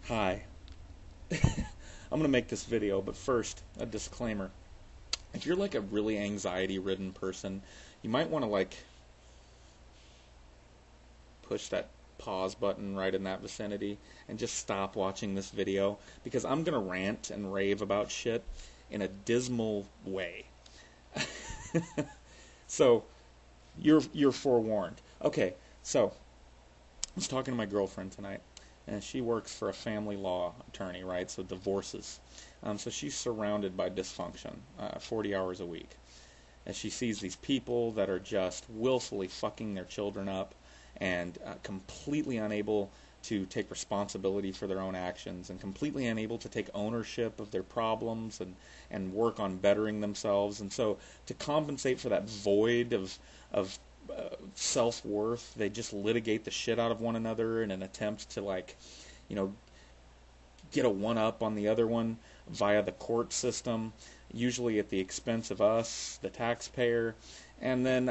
Hi. I'm going to make this video, but first, a disclaimer. If you're like a really anxiety-ridden person, you might want to push that pause button right in that vicinity and just stop watching this video because I'm going to rant and rave about shit in a dismal way. So, you're forewarned. Okay, so I was talking to my girlfriend tonight, and she works for a family law attorney, right? So divorces. So she's surrounded by dysfunction, 40 hours a week. And she sees these people that are just willfully fucking their children up and completely unable to take responsibility for their own actions and completely unable to take ownership of their problems and work on bettering themselves. And so to compensate for that void of self-worth, they just litigate the shit out of one another in an attempt to get a one-up on the other one via the court system, usually at the expense of us, the taxpayer. And then,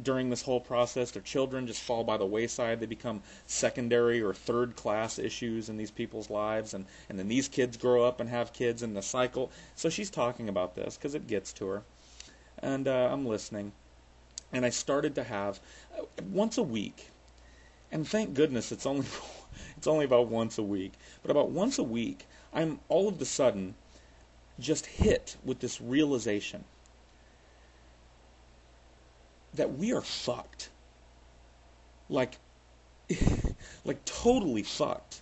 during this whole process, their children just fall by the wayside. They become secondary or third-class issues in these people's lives. And then these kids grow up and have kids in the cycle. So she's talking about this because it gets to her. And I'm listening. And I started to have, once a week, and thank goodness it's only about once a week, but about once a week, I'm all of a sudden just hit with this realization that we are fucked. Like totally fucked.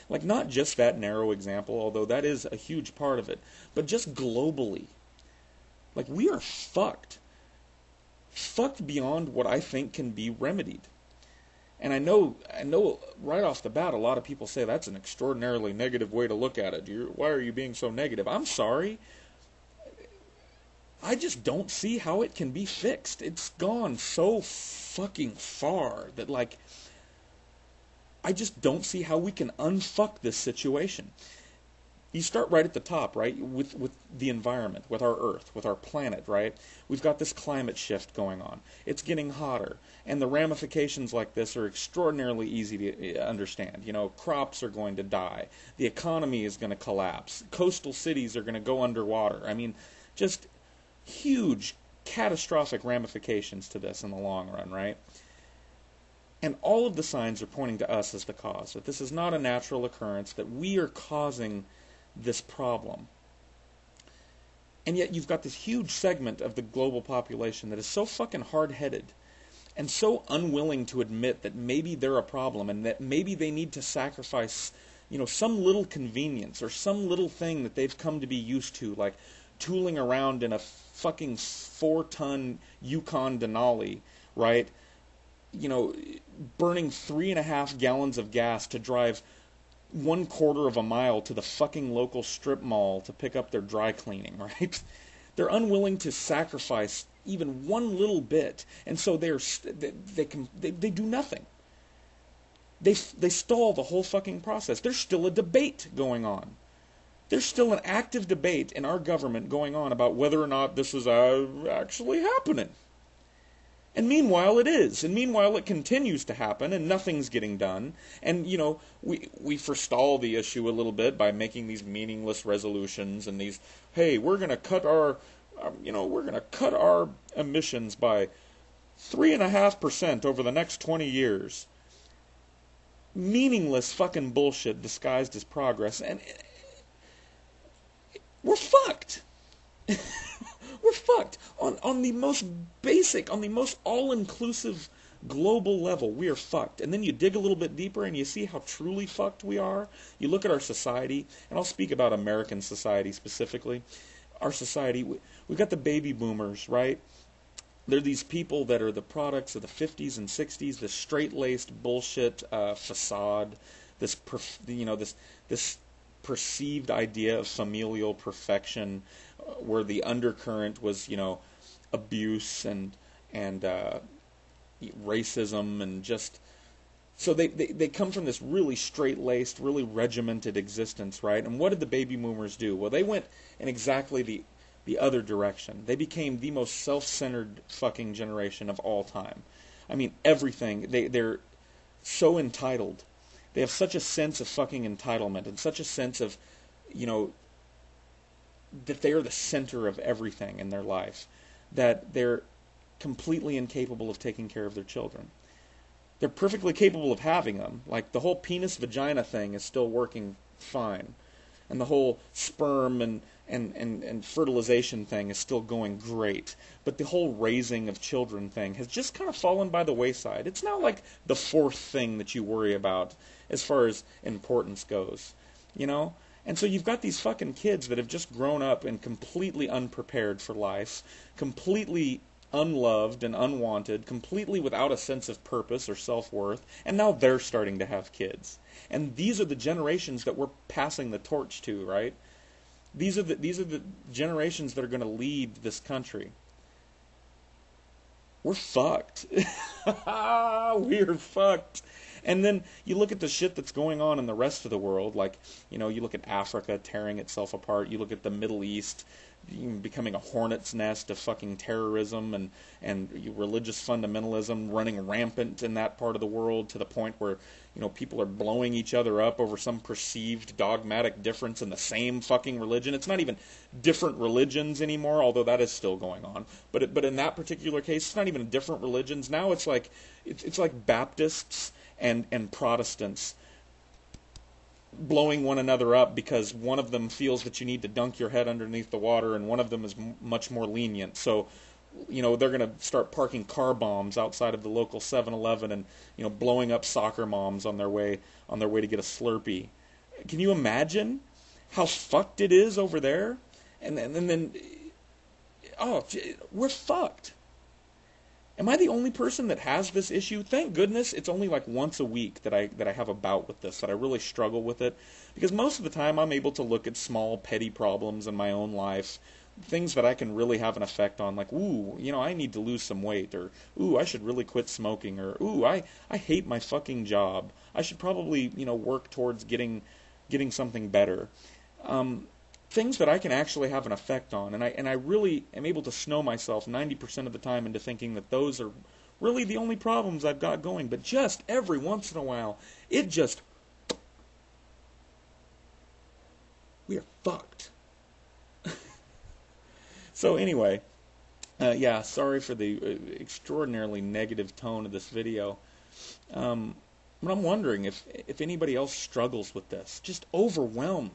Like not just that narrow example, although that is a huge part of it, but just globally. Like we are fucked. Fucked beyond what I think can be remedied. And I know right off the bat a lot of people say that's an extraordinarily negative way to look at it. Why are you being so negative? I'm sorry. I just don't see how it can be fixed. It's gone so fucking far that I just don't see how we can unfuck this situation. You start right at the top, right, with the environment, with our Earth, with our planet, right? We've got this climate shift going on. It's getting hotter, and the ramifications like this are extraordinarily easy to understand. Crops are going to die. The economy is going to collapse. Coastal cities are going to go underwater. I mean, just huge, catastrophic ramifications to this in the long run, right? And all of the signs are pointing to us as the cause, that this is not a natural occurrence, that we are causing this problem. And yet you've got this huge segment of the global population that is so fucking hard-headed and so unwilling to admit that maybe they're a problem and that maybe they need to sacrifice, some little convenience or some little thing that they've come to be used to, like tooling around in a fucking 4-ton Yukon Denali, right? Burning 3.5 gallons of gas to drive 1/4 of a mile to the fucking local strip mall to pick up their dry cleaning, right? They're unwilling to sacrifice even one little bit, and so they do nothing. They stall the whole fucking process. There's still a debate going on. There's still an active debate in our government going on about whether or not this is actually happening. And meanwhile it is. And meanwhile it continues to happen and nothing's getting done. And, we forestall the issue a little bit by making these meaningless resolutions and these, hey, we're going to cut our emissions by 3.5% over the next 20 years. Meaningless fucking bullshit disguised as progress. And we're fucked. We're fucked. On the most basic, on the most all-inclusive global level, we are fucked. And then you dig a little bit deeper and you see how truly fucked we are. You look at our society, and I'll speak about American society specifically. Our society, we've got the baby boomers, right? They're these people that are the products of the 50s and 60s, this straight-laced bullshit facade, this perceived idea of familial perfection, where the undercurrent was, abuse and racism and just... So they come from this really straight-laced, really regimented existence, right? And what did the baby boomers do? Well, they went in exactly the other direction. They became the most self-centered fucking generation of all time. I mean, everything. They're so entitled They have such a sense of fucking entitlement and such a sense of, you know, that they are the center of everything in their life, that they're completely incapable of taking care of their children. They're perfectly capable of having them. Like, the whole penis-vagina thing is still working fine. And the whole sperm and fertilization thing is still going great. But the whole raising of children thing has just kind of fallen by the wayside. It's now like the fourth thing that you worry about as far as importance goes, you know? And so you've got these fucking kids that have just grown up and completely unprepared for life, completely unloved and unwanted, completely without a sense of purpose or self-worth, and now they're starting to have kids. And these are the generations that we're passing the torch to, right? These are the generations that are going to lead this country. We're fucked. We're fucked. And then you look at the shit that's going on in the rest of the world, like, you know, you look at Africa tearing itself apart, you look at the Middle East becoming a hornet's nest of fucking terrorism and religious fundamentalism running rampant in that part of the world, to the point where, you know, people are blowing each other up over some perceived dogmatic difference in the same fucking religion. It's not even different religions anymore, although that is still going on. But in that particular case, it's not even different religions. Now it's like Baptists and Protestants blowing one another up because one of them feels that you need to dunk your head underneath the water and one of them is much more lenient. So, you know, they're going to start parking car bombs outside of the local 7-Eleven and, you know, blowing up soccer moms on their way to get a Slurpee. Can you imagine how fucked it is over there? And then oh, we're fucked. Am I the only person that has this issue? Thank goodness it's only like once a week that I have a bout with this, that I really struggle with it. Because most of the time I'm able to look at small, petty problems in my own life, things that I can really have an effect on, like, ooh, you know, I need to lose some weight, or, ooh, I should really quit smoking, or, ooh, I hate my fucking job. I should probably, you know, work towards getting something better. Things that I can actually have an effect on, and I really am able to snow myself 90% of the time into thinking that those are really the only problems I've got going. But just every once in a while, we are fucked. So anyway, yeah, sorry for the extraordinarily negative tone of this video. But I'm wondering if anybody else struggles with this, just overwhelmed.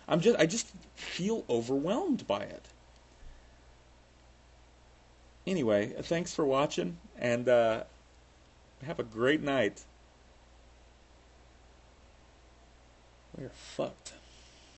I just feel overwhelmed by it. Anyway, thanks for watching, and have a great night. We're fucked.